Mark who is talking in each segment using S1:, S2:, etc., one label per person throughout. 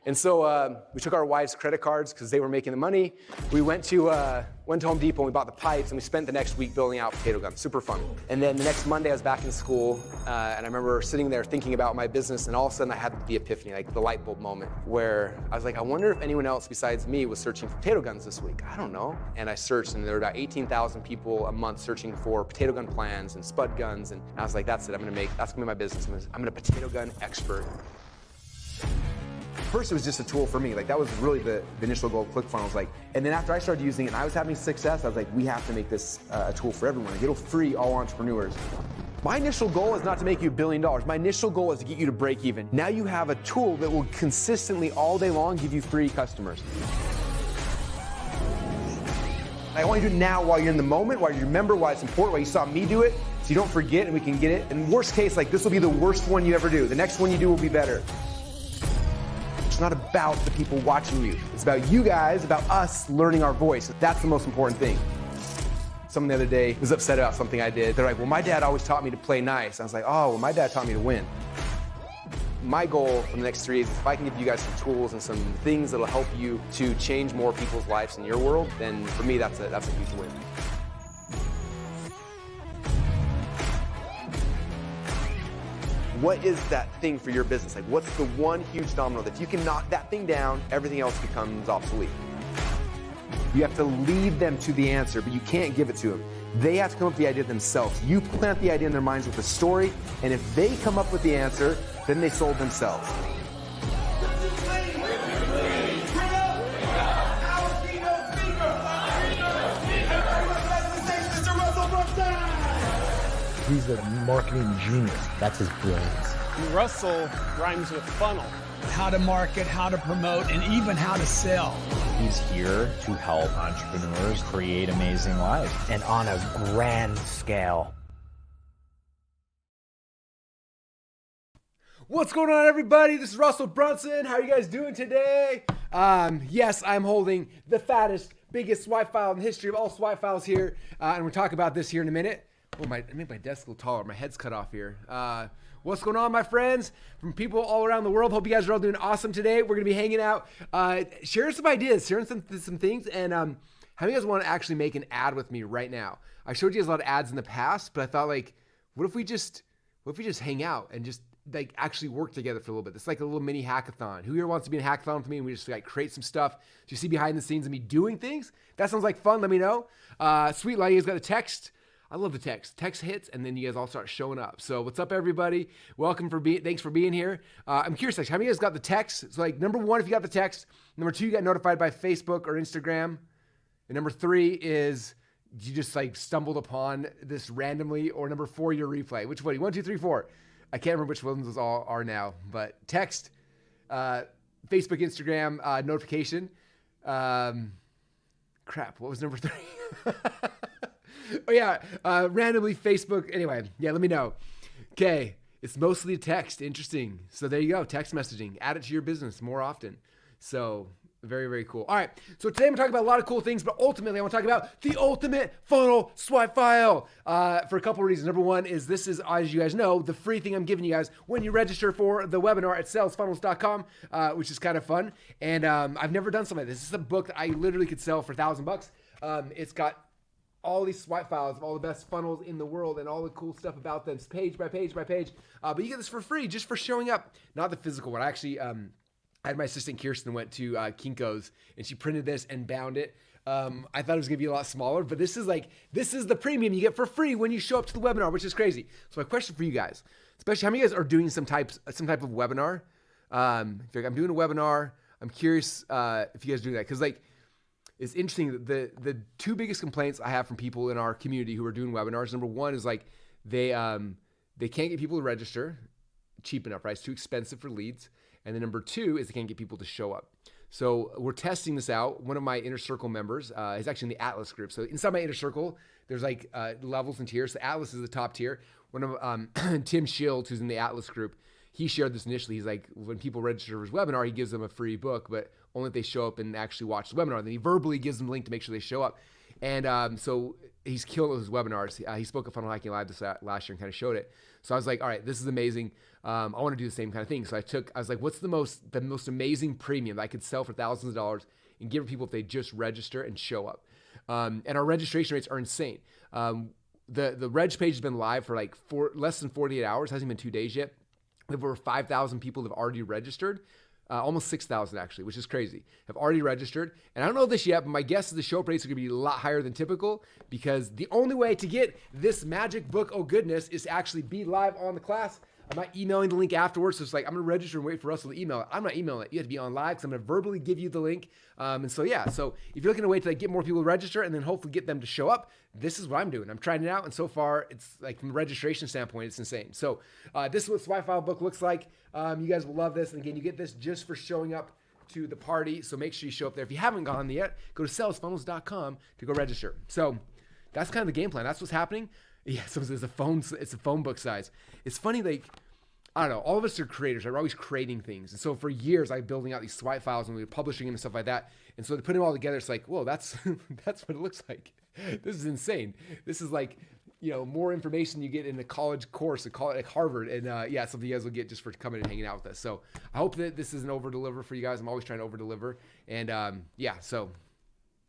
S1: And so we took our wives' credit cards because they were making the money. We went to Home Depot and we bought the pipes, and we spent the next week building out potato guns. Super fun. And then the next Monday I was back in school, and I remember sitting there thinking about my business, and all of a sudden I had the epiphany, like the light bulb moment, where I was like, I wonder if anyone else besides me was searching for potato guns this week. I don't know. And I searched, and there were about 18,000 people a month searching for potato gun plans and spud guns, and I was like, that's it. That's gonna be my business. I'm gonna potato gun expert. First, it was just a tool for me. Like, that was really the initial goal of ClickFunnels. Like, and then after I started using it and I was having success, I was like, we have to make this a tool for everyone. Like, it'll free all entrepreneurs. My initial goal is not to make you $1 billion. My initial goal is to get you to break even. Now you have a tool that will consistently all day long give you free customers. I want you to do it now while you're in the moment, while you remember why it's important, why you saw me do it, so you don't forget and we can get it. And worst case, like, this will be the worst one you ever do. The next one you do will be better. It's not about the people watching you. It's about you guys, about us learning our voice. That's the most important thing. Someone the other day was upset about something I did. They're like, well, my dad always taught me to play nice. I was like, oh, well, my dad taught me to win. My goal for the next 3 years is if I can give you guys some tools and some things that'll help you to change more people's lives in your world, then for me, that's a huge win. What is that thing for your business? Like, what's the one huge domino that if you can knock that thing down, everything else becomes obsolete? You have to lead them to the answer, but you can't give it to them. They have to come up with the idea themselves. You plant the idea in their minds with a story, and if they come up with the answer, then they sold themselves.
S2: He's a marketing genius. That's his brilliance.
S3: Russell rhymes with funnel.
S4: How to market, how to promote, and even how to sell.
S5: He's here to help entrepreneurs create amazing lives.
S2: And on a grand scale.
S1: What's going on, everybody? This is Russell Brunson. How are you guys doing today? Yes, I'm holding the fattest, biggest swipe file in the history of all swipe files here. And we'll talk about this here in a minute. Oh, I make my desk a little taller. My head's cut off here. What's going on, my friends? From people all around the world. Hope you guys are all doing awesome today. We're going to be hanging out, sharing some ideas, sharing some things. And how many of you guys want to actually make an ad with me right now? I showed you guys a lot of ads in the past, but I thought, like, what if we just hang out and just like actually work together for a little bit? It's like a little mini hackathon. Who here wants to be in a hackathon with me and we just like create some stuff? Do you see behind the scenes of me doing things? That sounds like fun. Let me know. Sweet, Lady has got a text. I love the text. Text hits, and then you guys all start showing up. So what's up, everybody? Thanks for being here. I'm curious, like, how many of you guys got the text? So, like, number one, if you got the text. Number two, you got notified by Facebook or Instagram. And number three is you just like stumbled upon this randomly. Or number four, your replay. Which one? 1, 2, 3, 4. I can't remember which ones those all are now. But text, Facebook, Instagram, notification. Crap, what was number three? Oh yeah, randomly Facebook. Anyway, yeah, let me know. Okay, it's mostly text. Interesting. So there you go, text messaging. Add it to your business more often. So very, very cool. All right, so today I'm gonna talk about a lot of cool things, but ultimately I want to talk about the ultimate funnel swipe file for a couple of reasons. Number one is this is, as you guys know, the free thing I'm giving you guys when you register for the webinar at salesfunnels.com, which is kind of fun. And I've never done something like this. This is a book that I literally could sell for $1,000. It's got all these swipe files of all the best funnels in the world and all the cool stuff about them, page by page by page. But you get this for free just for showing up. Not the physical one. I actually, I had my assistant Kirsten went to Kinko's and she printed this and bound it. I thought it was gonna be a lot smaller, but this is the premium you get for free when you show up to the webinar, which is crazy. So my question for you guys, especially how many of you guys are doing some type of webinar? If you're like, I'm doing a webinar, I'm curious if you guys do that. Cause like, it's interesting that the two biggest complaints I have from people in our community who are doing webinars, number one is like they can't get people to register cheap enough, right? It's too expensive for leads. And then number two is they can't get people to show up. So we're testing this out. One of my inner circle members is actually in the Atlas group. So inside my inner circle, there's like levels and tiers. So Atlas is the top tier. One of Tim Shields, who's in the Atlas group, he shared this initially. He's like, when people register for his webinar, he gives them a free book, but only if they show up and actually watch the webinar. Then he verbally gives them the link to make sure they show up. And so he's killed with his webinars. He spoke at Funnel Hacking Live this last year and kind of showed it. So I was like, all right, this is amazing. I want to do the same kind of thing. So I was like, what's the most amazing premium that I could sell for thousands of dollars and give people if they just register and show up? And our registration rates are insane. The reg page has been live for like less than 48 hours. Hasn't been 2 days yet. We have over 5,000 people that have already registered. Almost 6,000 actually, which is crazy, have already registered. And I don't know this yet, but my guess is the show up rates are gonna be a lot higher than typical, because the only way to get this magic book, oh goodness, is to actually be live on the class. I'm not emailing the link afterwards. So it's like, I'm gonna register and wait for Russell to email it. I'm not emailing it. You have to be on live, because I'm gonna verbally give you the link. And so yeah, so if you're looking to wait to like get more people to register and then hopefully get them to show up, this is what I'm doing. I'm trying it out, and so far it's like, from a registration standpoint, it's insane. So this is what Swipe File book looks like. You guys will love this. And again, you get this just for showing up to the party. So make sure you show up there. If you haven't gone there yet, go to salesfunnels.com to go register. So that's kind of the game plan. That's what's happening. Yeah, so it's a phone book size. It's funny, like, I don't know, all of us are creators, right? We're always creating things. And so for years, I'm building out these swipe files and we were publishing them and stuff like that. And so to put them all together, it's like, whoa, that's that's what it looks like. This is insane. This is like, you know, more information you get in a college course, like Harvard. And yeah, something you guys will get just for coming and hanging out with us. So I hope that this is an over-deliver for you guys. I'm always trying to over-deliver. And yeah, so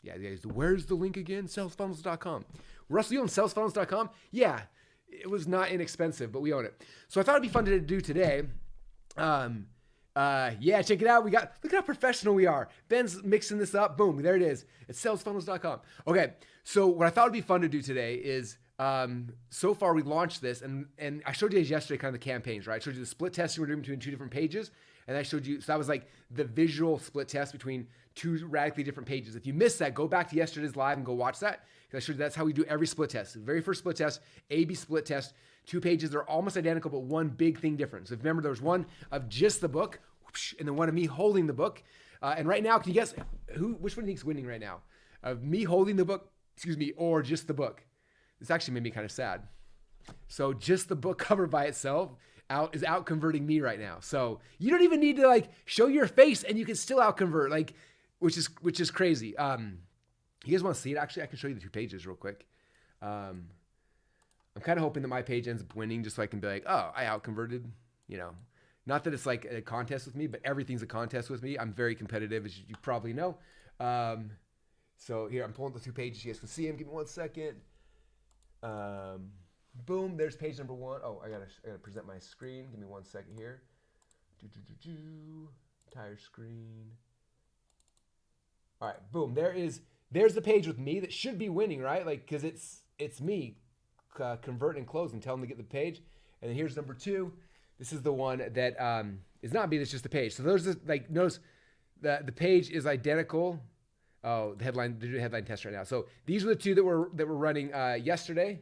S1: yeah, guys, where's the link again? Salesfunnels.com. Russell, you own salesfunnels.com? Yeah. It was not inexpensive, but we own it. So I thought it'd be fun to do today. Yeah, check it out. Look at how professional we are. Ben's mixing this up. Boom, there it is. It's salesfunnels.com. Okay, so what I thought would be fun to do today is, so far we launched this, and I showed you guys yesterday kind of the campaigns, right? I showed you the split testing we're doing between 2 different pages, and I showed you, so that was like the visual split test between 2 radically different pages. If you missed that, go back to yesterday's live and go watch that, because I showed you that's how we do every split test. The very first split test, A/B split test, 2 pages, they're almost identical, but one big thing different. So if you remember, there was one of just the book, and then one of me holding the book. And right now, can you guess which one do you think is winning right now? Of me holding the book, or just the book? This actually made me kind of sad. So just the book cover by itself is out converting me right now. So you don't even need to like show your face and you can still out convert, like, which is crazy. You guys want to see it? Actually, I can show you the 2 pages real quick. I'm kind of hoping that my page ends up winning just so I can be like, oh, I out converted, you know. Not that it's like a contest with me, but everything's a contest with me. I'm very competitive, as you probably know. So here, I'm pulling the 2 pages. You guys can see them. Give me 1 second. Boom, there's page number 1. Oh, I gotta present my screen. Give me 1 second here. Entire screen. All right, boom. There's the page with me that should be winning, right? Like, because it's me convert and close and tell them to get the page. And then here's number 2. This is the one that is not me. That's just the page. So those like, notice the page is identical. Oh, they're doing a headline test right now. So these were the 2 that were running yesterday.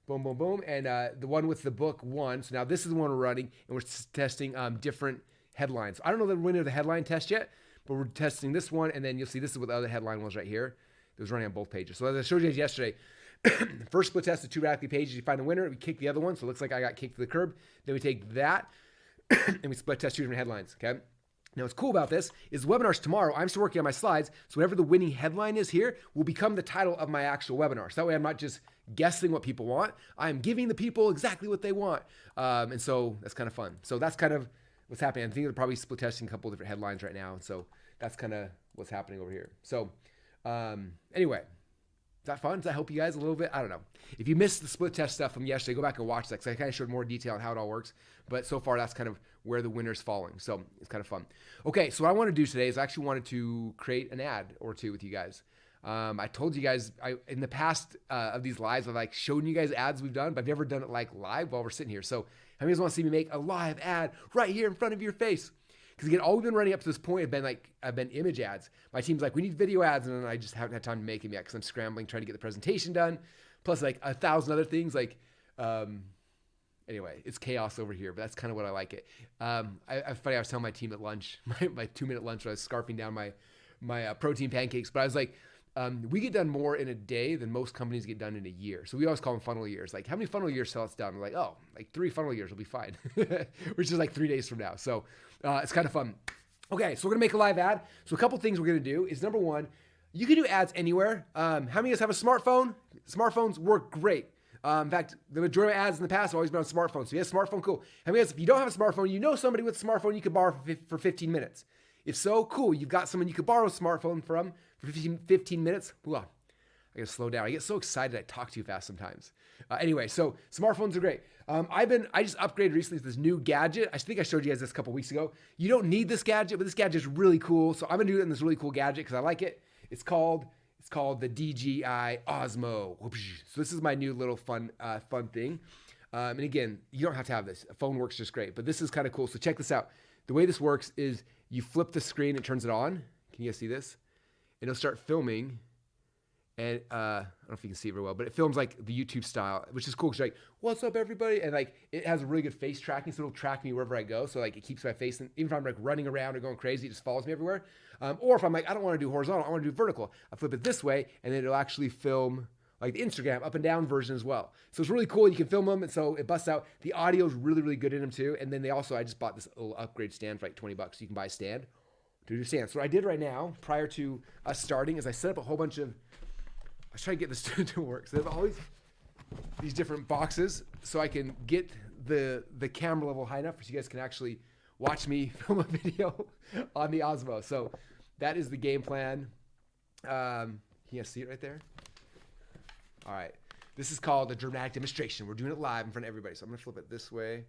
S1: Boom, boom, boom. And the one with the book won. So now this is the one we're running, and we're testing different headlines. I don't know the winner of the headline test yet, but we're testing this one, and then you'll see this is what the other headline was right here. It was running on both pages. So as I showed you guys yesterday, first split test of 2 radically pages. You find the winner. We kick the other one, so it looks like I got kicked to the curb. Then we take that, and we split test 2 different headlines, okay? Now, what's cool about this is webinars tomorrow. I'm still working on my slides, so whatever the winning headline is here will become the title of my actual webinar. So that way I'm not just guessing what people want. I'm giving the people exactly what they want. And so that's kind of fun. So that's kind of what's happening. I think they're probably split testing a couple of different headlines right now. And so that's kind of what's happening over here. So anyway, is that fun? Does that help you guys a little bit? I don't know. If you missed the split test stuff from yesterday, go back and watch that, because I kind of showed more detail on how it all works. But so far, that's kind of where the winner's falling. So it's kind of fun. Okay, so what I want to do today is I actually wanted to create an ad or 2 with you guys. I told you guys in the past of these lives, I've like shown you guys ads we've done, but I've never done it like live while we're sitting here. So how many of you guys want to see me make a live ad right here in front of your face? Because again, all we've been running up to this point have been image ads. My team's like, we need video ads, and then I just haven't had time to make them yet because I'm scrambling trying to get the presentation done, plus like 1,000 other things. Like, anyway, it's chaos over here, but that's kind of what I like it. Funny, I was telling my team at lunch, my 2-minute lunch, when I was scarfing down my protein pancakes, but I was like, we get done more in a day than most companies get done in a year. So we always call them funnel years. Like, how many funnel years till it's done? We're like, oh, like 3 funnel years will be fine, which is like 3 days from now. So it's kind of fun. Okay, so we're gonna make a live ad. So a couple things we're gonna do is, number 1, You can do ads anywhere. How many of you guys have a smartphone? Smartphones work great. In fact, the majority of ads in the past have always been on smartphones. So you have a smartphone, cool. How many of you guys, if you don't have a smartphone, you know somebody with a smartphone you could borrow for 15 minutes. If so, cool. You've got someone you could borrow a smartphone from for 15 minutes. Ooh, I gotta slow down. I get so excited I talk too fast sometimes. Anyway, so smartphones are great. I just upgraded recently to this new gadget. I think I showed you guys this a couple weeks ago. You don't need this gadget, but this gadget is really cool. So I'm gonna do it in this really cool gadget because I like it. It's called the DJI Osmo. So this is my new little fun thing. And again, you don't have to have this. A phone works just great, but this is kind of cool. So check this out. The way this works is you flip the screen, it turns it on. Can you guys see this? And it'll start filming. And I don't know if you can see it very well, but it films like the YouTube style, which is cool. Cause you're like, what's up, everybody? And like, it has a really good face tracking, so it'll track me wherever I go. So like, it keeps my face, and even if I'm like running around or going crazy, it just follows me everywhere. Or if I'm like, I don't want to do horizontal, I want to do vertical. I flip it this way, and then it'll actually film like the Instagram up and down version as well. So it's really cool. You can film them, and so it busts out. The audio is really, really good in them too. And then I just bought this little upgrade stand for like $20. You can buy a stand to do stand. So what I did right now, prior to us starting, is I set up a whole bunch of, I was trying to get this to work. So they have all these different boxes so I can get the camera level high enough so you guys can actually watch me film a video on the Osmo. So that is the game plan. Can you guys see it right there? All right. This is called a dramatic demonstration. We're doing it live in front of everybody. So I'm going to flip it this way.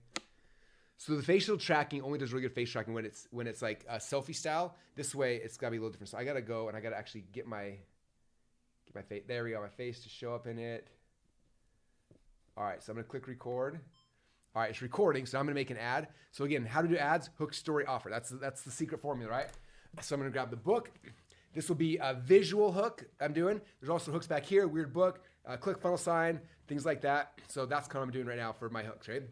S1: So the facial tracking only does really good face tracking when it's like a selfie style. This way, it's got to be a little different. So I got to go and I got to actually get my face. There we go. My face to show up in it. All right. So I'm going to click record. All right. It's recording. So I'm going to make an ad. So again, how to do ads, hook, story, offer. That's the secret formula, right? So I'm going to grab the book. This will be a visual hook I'm doing. There's also hooks back here, weird book, click funnel sign, things like that. So that's kind of what I'm doing right now for my hooks, right?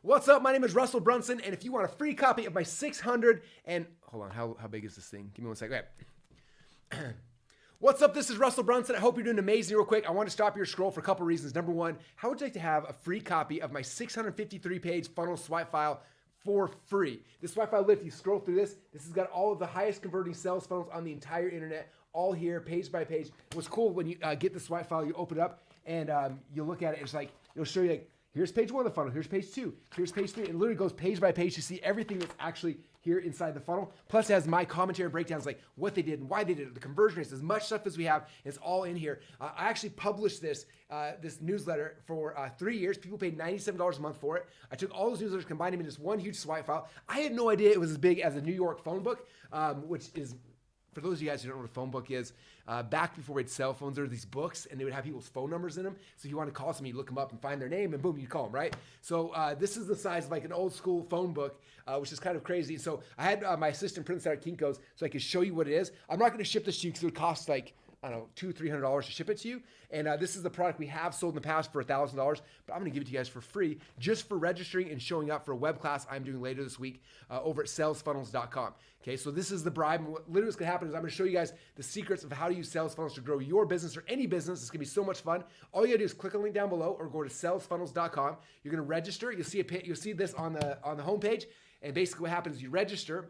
S1: What's up? My name is Russell Brunson. And if you want a free copy of my 600 and hold on, how big is this thing? Give me one second. Okay. What's up? This is Russell Brunson. I hope you're doing amazing real quick. I want to stop your scroll for a couple reasons. Number one, how would you like to have a free copy of my 653-page funnel swipe file for free? This swipe file lift, you scroll through this has got all of the highest converting sales funnels on the entire internet, all here, page by page. What's cool, when you get the swipe file, you open it up and you look at it, it's like, it'll show you like, here's page one of the funnel, here's page two, here's page three. It literally goes page by page to see everything that's actually here inside the funnel. Plus it has my commentary breakdowns, like what they did and why they did it, the conversion rates, as much stuff as we have, it's all in here. I actually published this newsletter for 3 years. People paid $97 a month for it. I took all those newsletters, combined them in just one huge swipe file. I had no idea it was as big as a New York phone book, which is, for those of you guys who don't know what a phone book is, back before we had cell phones, there were these books and they would have people's phone numbers in them. So if you want to call somebody, you look them up and find their name and boom, you call them, right? So this is the size of like an old school phone book, which is kind of crazy. So I had my assistant print this out at Kinko's so I could show you what it is. I'm not going to ship this to you because it would cost like, I don't know, $200-300 to ship it to you. And this is the product we have sold in the past for $1,000, but I'm going to give it to you guys for free just for registering and showing up for a web class I'm doing later this week over at salesfunnels.com. Okay, so this is the bribe. And what literally is going to happen is I'm going to show you guys the secrets of how to use sales funnels to grow your business or any business. It's going to be so much fun. All you got to do is click a link down below or go to salesfunnels.com. You're going to register. You'll see this on the homepage. And basically what happens is you register,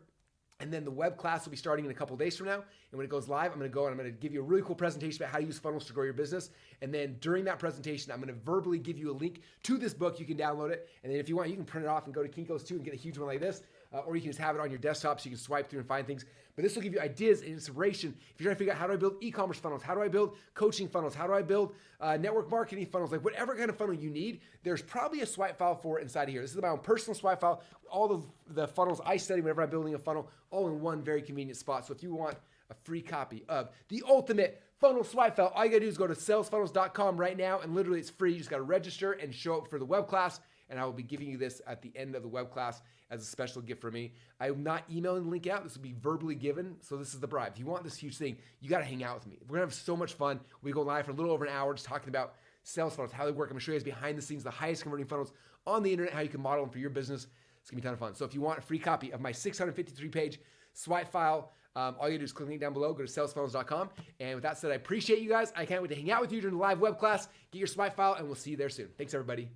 S1: and then the web class will be starting in a couple days from now. And when it goes live, I'm going to go and I'm going to give you a really cool presentation about how to use funnels to grow your business. And then during that presentation, I'm going to verbally give you a link to this book. You can download it. And then if you want, you can print it off and go to Kinko's too and get a huge one like this. Or you can just have it on your desktop so you can swipe through and find things. But this will give you ideas and inspiration. If you're trying to figure out how do I build e-commerce funnels, how do I build coaching funnels, how do I build network marketing funnels, like whatever kind of funnel you need, there's probably a swipe file for it inside of here. This is my own personal swipe file. All the funnels I study whenever I'm building a funnel, all in one very convenient spot. So if you want a free copy of the ultimate funnel swipe file, all you gotta do is go to salesfunnels.com right now, and literally it's free. You just gotta register and show up for the web class, and I will be giving you this at the end of the web class as a special gift from me. I'm not emailing the link out. This will be verbally given. So this is the bribe. If you want this huge thing, you got to hang out with me. We're going to have so much fun. We go live for a little over an hour just talking about sales funnels, how they work. I'm going to show you guys behind the scenes, the highest converting funnels on the internet, how you can model them for your business. It's going to be a ton of fun. So if you want a free copy of my 653-page swipe file, all you gotta do is click the link down below, go to salesfunnels.com. And with that said, I appreciate you guys. I can't wait to hang out with you during the live web class. Get your swipe file, and we'll see you there soon. Thanks, everybody.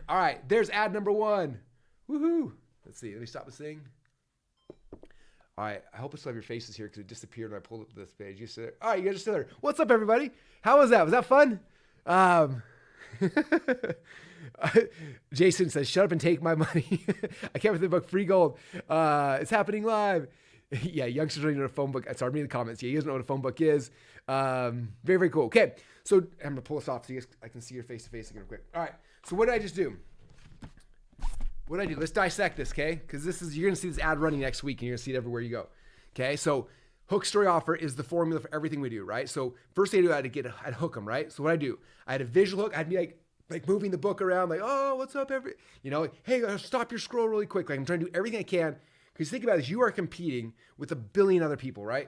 S1: All right, there's ad number one. Woohoo. Let's see, let me stop this thing. All right, I hope I still have your faces here because it disappeared when I pulled up this page. You said, all right, you guys are still there. What's up, everybody? How was that? Was that fun? Jason says, shut up and take my money. I can't with the book Free Gold. It's happening live. Yeah, youngsters don't even know what a phone book. Sorry, read the comments. Yeah, you guys know what a phone book is. Very, very cool. Okay, so I'm going to pull this off so I can see your face-to-face again real quick. All right, so what did I just do? What did I do? Let's dissect this, okay? Because you're going to see this ad running next week, and you're going to see it everywhere you go. Okay, so hook, story, offer is the formula for everything we do, right? So first thing I do, I'd hook them, right? So what I do, I had a visual hook. I'd be like moving the book around, like, oh, what's up, hey, stop your scroll really quick. Like I'm trying to do everything I can. Because think about this, you are competing with 1 billion other people, right?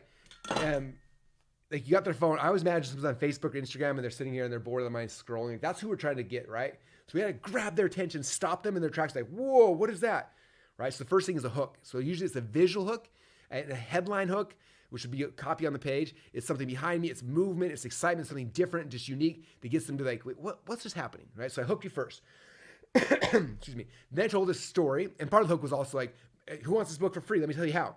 S1: Like you got their phone. I always imagine someone's on Facebook or Instagram and they're sitting here and they're bored of their mind scrolling. That's who we're trying to get, right? So we had to grab their attention, stop them in their tracks, like, whoa, what is that? Right? So the first thing is a hook. So usually it's a visual hook and a headline hook, which would be a copy on the page. It's something behind me. It's movement. It's excitement. Something different, just unique that gets them to like, wait, what's just happening? Right? So I hooked you first. Excuse me. Then I told this story. And part of the hook was also like, who wants this book for free? Let me tell you how.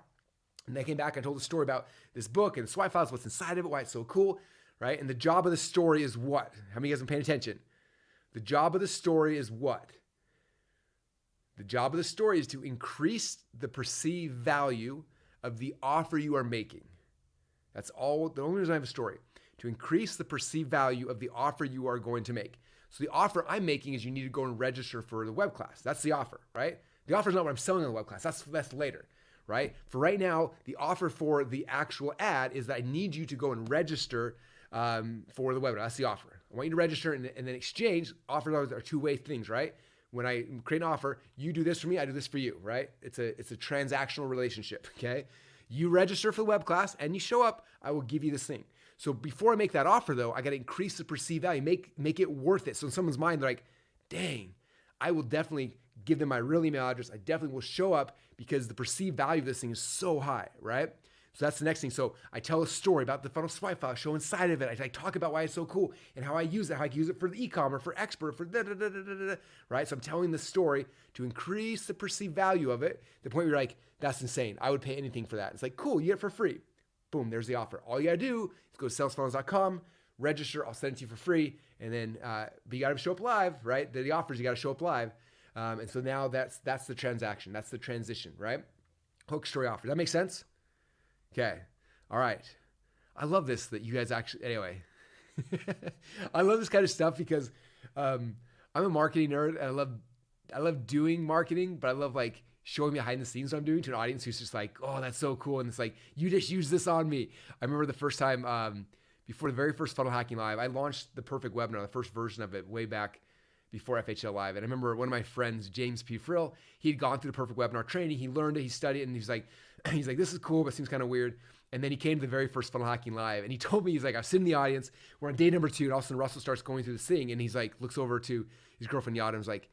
S1: And I came back, I told the story about this book and swipe files, what's inside of it, why it's so cool, right? And the job of the story is what? How many of you guys have been paying attention? The job of the story is what? The job of the story is to increase the perceived value of the offer you are making. That's all, the only reason I have a story. To increase the perceived value of the offer you are going to make. So the offer I'm making is you need to go and register for the web class. That's the offer, right? The offer is not what I'm selling on the web class. That's later, right? For right now, the offer for the actual ad is that I need you to go and register for the webinar. That's the offer. I want you to register and then exchange. Offers are two-way things, right? When I create an offer, you do this for me, I do this for you, right? It's a transactional relationship, okay? You register for the web class and you show up, I will give you this thing. So before I make that offer though, I got to increase the perceived value, make it worth it. So in someone's mind, they're like, dang, I will definitely give them my real email address. I definitely will show up because the perceived value of this thing is so high, right? So that's the next thing. So I tell a story about the funnel swipe file, show inside of it. I talk about why it's so cool and how I use it, how I can use it for the e-commerce, for expert, for right? So I'm telling the story to increase the perceived value of it. The point where you're like, that's insane. I would pay anything for that. It's like, cool, you get it for free. Boom, there's the offer. All you gotta do is go to salesfunnels.com, register, I'll send it to you for free. And then, but you gotta show up live, right? The offers, you gotta show up live. And so now that's the transaction. That's the transition, right? Hook, story, offer. Does that make sense? Okay. All right. I love this that you guys actually, anyway, I love this kind of stuff because I'm a marketing nerd and I love doing marketing, but I love like showing behind the scenes what I'm doing to an audience who's just like, oh, that's so cool. And it's like, you just use this on me. I remember the first time, before the very first Funnel Hacking Live, I launched the Perfect Webinar, the first version of it way back before FHL Live. And I remember one of my friends, James P. Frill, he'd gone through the Perfect Webinar training. He learned it, he studied it, and he's like, this is cool, but it seems kind of weird. And then he came to the very first Funnel Hacking Live, and he told me, he's like, I was sitting in the audience, we're on day number 2, and all of a sudden Russell starts going through this thing, and he's like, looks over to his girlfriend Yada, and was like,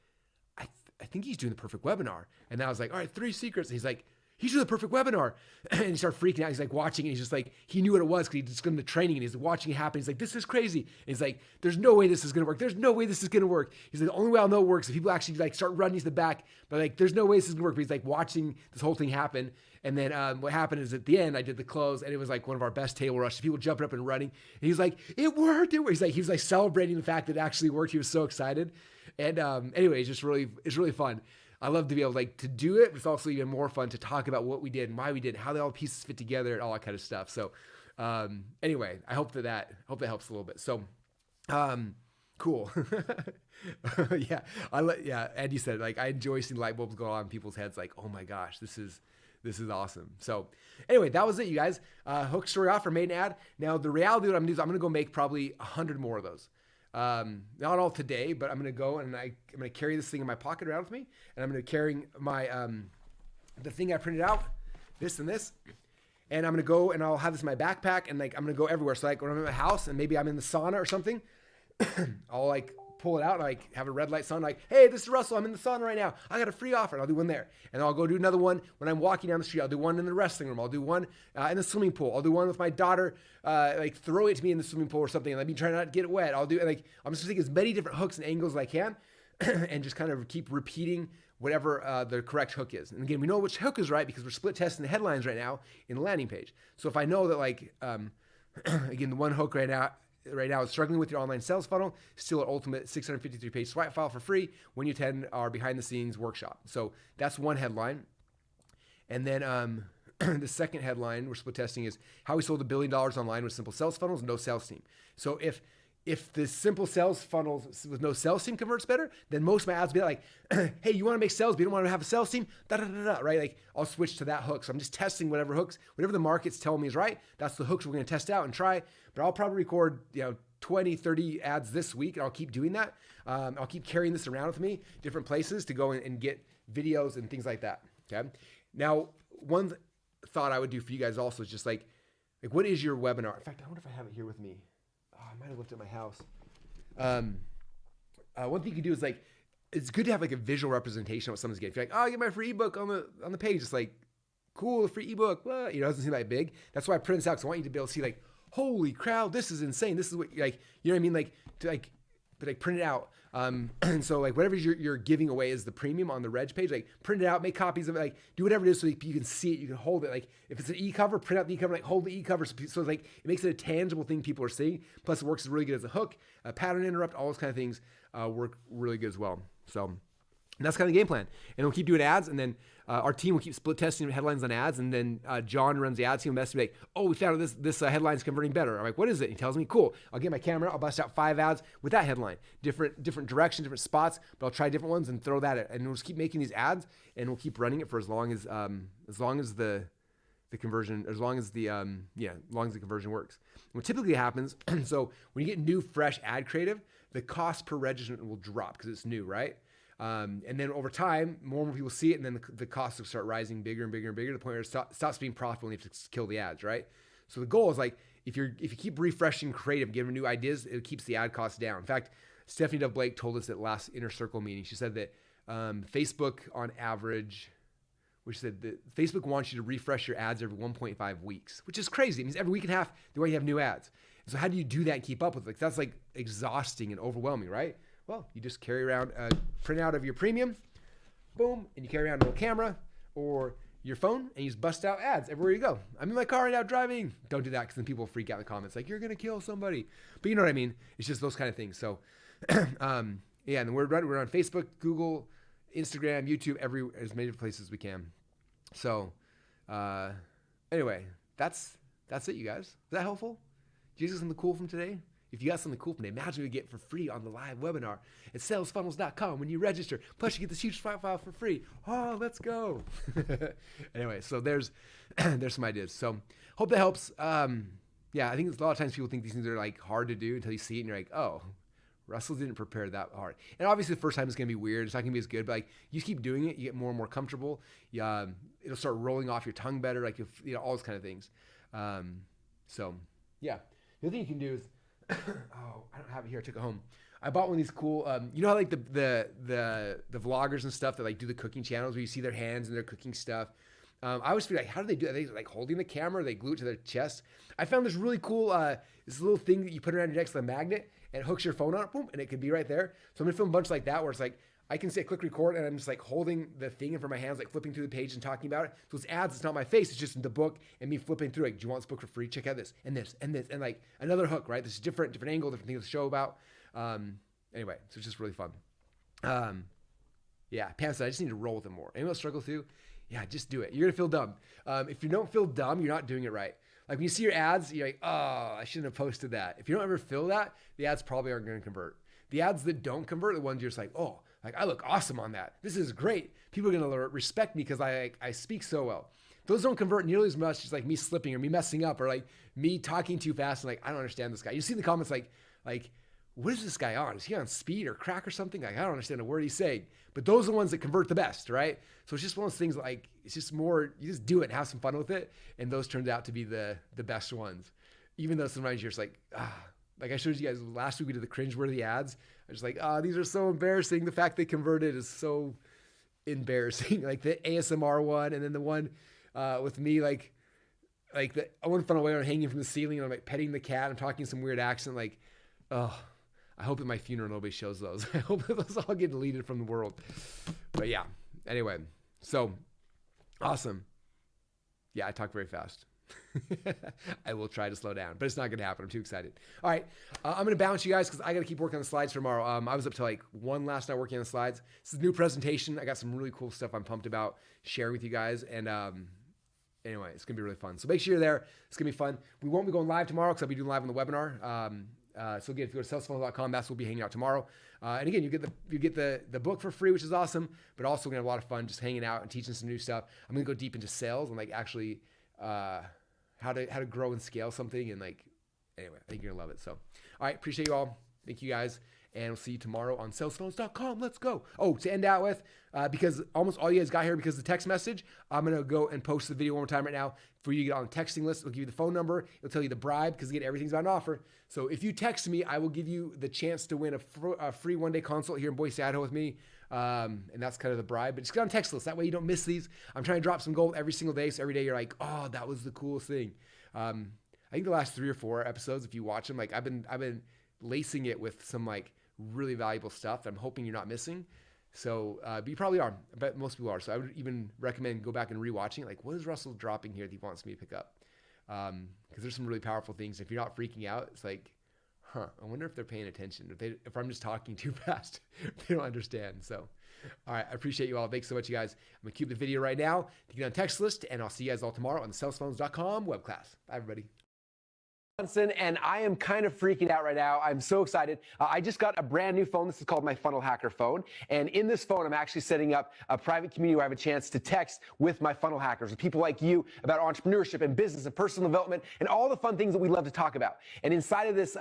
S1: I think he's doing the Perfect Webinar. And I was like, all right, 3 secrets. And he's like, he's doing the Perfect Webinar. And he started freaking out. He's like watching it. He's just like, he knew what it was because he just done the training and he's watching it happen. He's like, this is crazy. And he's like, there's no way this is going to work. There's no way this is going to work. He's like, the only way I'll know it works if people actually like start running to the back. But like, there's no way this is going to work. But he's like watching this whole thing happen. And then what happened is at the end, I did the close and it was like one of our best table rushes. People jumping up and running. And he's like, it worked. It worked. He was like celebrating the fact that it actually worked. He was so excited. And anyway, it's really fun. I love to be able to do it, but it's also even more fun to talk about what we did and why we did, how all the pieces fit together and all that kind of stuff. So anyway, I hope that helps a little bit. So cool. Yeah. Andy said, like, I enjoy seeing light bulbs go on in people's heads. Like, oh my gosh, this is awesome. So anyway, that was it, you guys. Hook, story, offer, made an ad. Now the reality of what I'm gonna do is I'm gonna go make probably 100 more of those. Not all today, but I'm going to go and I'm going to carry this thing in my pocket around with me. And I'm going to carry my, the thing I printed out, this and this. And I'm going to go and I'll have this in my backpack and like, I'm going to go everywhere. So like when I'm in my house and maybe I'm in the sauna or something, I'll like pull it out and like have a red light sauna, like, hey, this is Russell. I'm in the sauna right now. I got a free offer. And I'll do one there. And I'll go do another one when I'm walking down the street. I'll do one in the wrestling room. I'll do one in the swimming pool. I'll do one with my daughter, like throw it to me in the swimming pool or something. And let me try not to get it wet. I'll do like, I'm just taking as many different hooks and angles as I can and just kind of keep repeating whatever the correct hook is. And again, we know which hook is right because we're split testing the headlines right now in the landing page. So if I know that like, again, the one hook right now is struggling with your online sales funnel, still an ultimate 653-page swipe file for free when you attend our behind the scenes workshop. So that's one headline. And then the second headline we're split testing is how we sold $1 billion online with simple sales funnels and no sales team. So if the simple sales funnels with no sales team converts better, then most of my ads will be like, hey, you want to make sales, but you don't want to have a sales team, right? Like I'll switch to that hook. So I'm just testing whatever the market's telling me is right. That's the hooks we're going to test out and try. But I'll probably record, 20, 30 ads this week, and I'll keep doing that. I'll keep carrying this around with me, different places to go and get videos and things like that. Okay. Now, one thought I would do for you guys also is just like what is your webinar? In fact, I wonder if I have it here with me. I might have left it at my house. One thing you can do is like, it's good to have like a visual representation of what someone's getting. If you're like, oh, I get my free ebook on the page. It's like, cool, the free ebook. What? It doesn't seem that big. That's why I print this out because I want you to be able to see like, holy crowd, this is insane. This is what like, you know what I mean? Like to print it out. And so like whatever you're giving away is the premium on the reg page, like print it out, make copies of it, like do whatever it is so you can see it, you can hold it. Like if it's an e-cover, print out the e-cover, like hold the e-cover. So it's like, it makes it a tangible thing people are seeing. Plus it works really good as a hook, a pattern interrupt, all those kind of things work really good as well. So that's kind of the game plan. And we'll keep doing ads, and then our team will keep split testing headlines on ads, and then John runs the ad team, will message me like, oh, we found this headline's converting better. I'm like, what is it? He tells me, cool. I'll get my camera, I'll bust out 5 ads with that headline, different direction, different spots, but I'll try different ones and throw that at, and we'll just keep making these ads, and we'll keep running it for as long as the conversion, as long as the conversion works. What typically happens, so when you get new, fresh ad creative, the cost per registrant will drop because it's new, right? And then over time, more and more people see it, and then the costs will start rising bigger and bigger and bigger to the point where it stops being profitable and you have to kill the ads, right? So the goal is like, if you keep refreshing creative, giving new ideas, it keeps the ad costs down. In fact, Stephanie Dove Blake told us at last Inner Circle meeting, she said that Facebook on average, which said that Facebook wants you to refresh your ads every 1.5 weeks, which is crazy. It means every week and a half, they want you to have new ads. And so how do you do that and keep up with it? Like, that's like exhausting and overwhelming, right? Well, you just carry around a printout of your premium, boom, and you carry around a little camera or your phone, and you just bust out ads everywhere you go. I'm in my car right now driving. Don't do that because then people freak out in the comments like, you're going to kill somebody. But you know what I mean? It's just those kind of things. So, yeah, and then we're on Facebook, Google, Instagram, YouTube, as many places as we can. So, anyway, that's it, you guys. Is that helpful? Did you get something cool from today? If you got something cool from today, imagine what you get for free on the live webinar at salesfunnels.com when you register. Plus, you get this huge file for free. Oh, let's go. Anyway, so there's some ideas. So, hope that helps. Yeah, I think a lot of times people think these things are like hard to do until you see it and you're like, oh, Russell didn't prepare that hard. And obviously the first time it's going to be weird. It's not going to be as good, but like you keep doing it, you get more and more comfortable. It'll start rolling off your tongue better, like all those kind of things. So yeah, the other thing you can do is, oh, I don't have it here. I took it home. I bought one of these cool, you know how like the vloggers and stuff that like do the cooking channels where you see their hands and their cooking stuff. I always feel like, how do they do it? Are they like holding the camera? Or they glue it to their chest? I found this really cool, this little thing that you put around your neck to the magnet and it hooks your phone on it, boom, and it could be right there. So I'm gonna film a bunch like that where it's like, I can say click record and I'm just like holding the thing in front of my hands, like flipping through the page and talking about it. So it's ads, it's not my face, it's just the book and me flipping through it. Do you want this book for free? Check out this and this and this and like another hook, right? This is different angle, different things to show about. Anyway, so it's just really fun. Yeah, Pam said, I just need to roll with it more. Anyone else struggle through? Yeah, just do it. You're gonna feel dumb. If you don't feel dumb, you're not doing it right. Like when you see your ads, you're like, oh, I shouldn't have posted that. If you don't ever feel that, the ads probably aren't gonna convert. The ads that don't convert, the ones you're just like, oh, like I look awesome on that. This is great. People are gonna respect me because I speak so well. Those don't convert nearly as much as like me slipping or me messing up or like me talking too fast and like I don't understand this guy. You see in the comments like what is this guy on? Is he on speed or crack or something? Like I don't understand a word he's saying. But those are the ones that convert the best, right? So it's just one of those things like it's just more you just do it and have some fun with it, and those turned out to be the best ones. Even though sometimes you're just like like I showed you guys last week we did the cringeworthy ads. I was like, these are so embarrassing. The fact they converted is so embarrassing. Like the ASMR one, and then the one with me like the I want fun away on hanging from the ceiling and I'm like petting the cat. I'm talking some weird accent. Like, I hope at my funeral nobody shows those. I hope those all get deleted from the world. But yeah, Anyway, so awesome. Yeah, I talk very fast. I will try to slow down, but it's not going to happen. I'm too excited. All right. I'm going to bounce you guys because I got to keep working on the slides for tomorrow. I was up till like 1 last night working on the slides. This is a new presentation. I got some really cool stuff I'm pumped about sharing with you guys. And anyway, it's going to be really fun. So make sure you're there. It's going to be fun. We won't be going live tomorrow because I'll be doing live on the webinar. So again, if you go to salesfunnel.com, that's where we'll be hanging out tomorrow. And again, you get the book for free, which is awesome, but also we're going to have a lot of fun just hanging out and teaching some new stuff. I'm going to go deep into sales and like actually how to grow and scale something. And like, anyway, I think you're gonna love it. So, all right, appreciate you all. Thank you guys. And we'll see you tomorrow on salesphones.com. Let's go. Oh, to end out with, because almost all you guys got here because of the text message, I'm going to go and post the video one more time right now for you to get on the texting list. It'll give you the phone number. It'll tell you the bribe because again, everything's on offer. So if you text me, I will give you the chance to win a free one-day consult here in Boise, Idaho with me. And that's kind of the bribe, but just get on text list. That way you don't miss these. I'm trying to drop some gold every single day. So every day you're like, oh, that was the coolest thing. I think the last 3 or 4 episodes, if you watch them, like I've been lacing it with some like really valuable stuff that I'm hoping you're not missing. So, but you probably are. I bet most people are. So I would even recommend go back and rewatching it. Like, what is Russell dropping here that he wants me to pick up? Because there's some really powerful things. If you're not freaking out, it's like, I wonder if they're paying attention. If I'm just talking too fast, they don't understand. So, all right, I appreciate you all. Thanks so much, you guys. I'm gonna keep the video right now to get on text list, and I'll see you guys all tomorrow on the salesphones.com web class. Bye, everybody. And I am kind of freaking out right now. I'm so excited. I just got a brand new phone. This is called my Funnel Hacker phone. And in this phone, I'm actually setting up a private community where I have a chance to text with my funnel hackers, with people like you about entrepreneurship and business and personal development and all the fun things that we love to talk about. And inside of this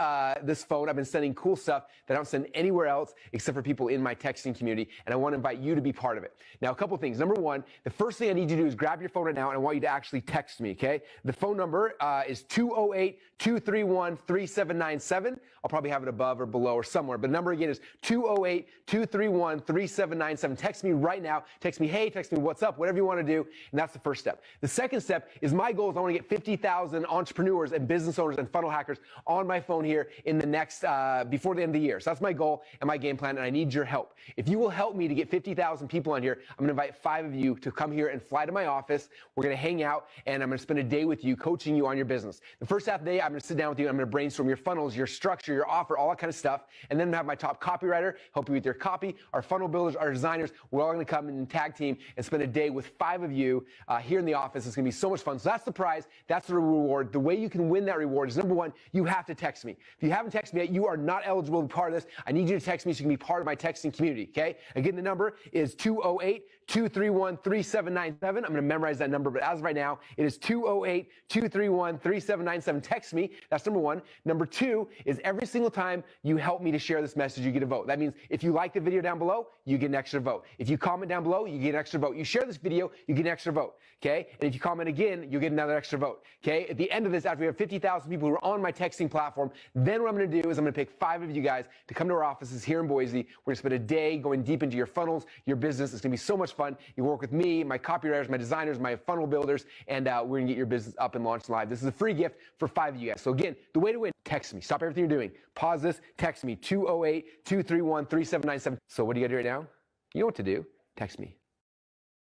S1: phone, I've been sending cool stuff that I don't send anywhere else except for people in my texting community. And I want to invite you to be part of it. Now, a couple of things. Number one, the first thing I need you to do is grab your phone right now, and I want you to actually text me, okay? The phone number is 208-231-3797. I'll probably have it above or below or somewhere, but the number again is 208-231-3797. Text me right now. Text me, hey, text me, what's up, whatever you want to do, and that's the first step. The second step is my goal is I want to get 50,000 entrepreneurs and business owners and funnel hackers on my phone here in the next, before the end of the year. So that's my goal and my game plan, and I need your help. If you will help me to get 50,000 people on here, I'm going to invite 5 of you to come here and fly to my office. We're going to hang out, and I'm going to spend a day with you, coaching you on your business. The first half of the day, I'm going to sit down with you. I'm going to brainstorm your funnels, your structure, your offer, all that kind of stuff. And then I'm going to have my top copywriter help you with your copy, our funnel builders, our designers. We're all going to come in and tag team and spend a day with 5 of you here in the office. It's going to be so much fun. So that's the prize. That's the reward. The way you can win that reward is, number one, you have to text me. If you haven't texted me yet, you are not eligible to be part of this. I need you to text me so you can be part of my texting community, okay? Again, the number is 208-231-3797. I'm going to memorize that number, but as of right now, it is 208-231-3797. Text me. That's number one. Number two is every single time you help me to share this message, you get a vote. That means if you like the video down below, you get an extra vote. If you comment down below, you get an extra vote. You share this video, you get an extra vote, okay? And if you comment again, you get another extra vote, okay? At the end of this, after we have 50,000 people who are on my texting platform, then what I'm going to do is I'm going to pick 5 of you guys to come to our offices here in Boise. We're going to spend a day going deep into your funnels, your business. It's going to be so much fun. You work with me, my copywriters, my designers, my funnel builders, and we're going to get your business up and launched live. This is a free gift for 5 of you guys. So again, the way to win, text me. Stop everything you're doing. Pause this, text me, 208-231-3797. So what do you got to do right now? You know what to do. Text me.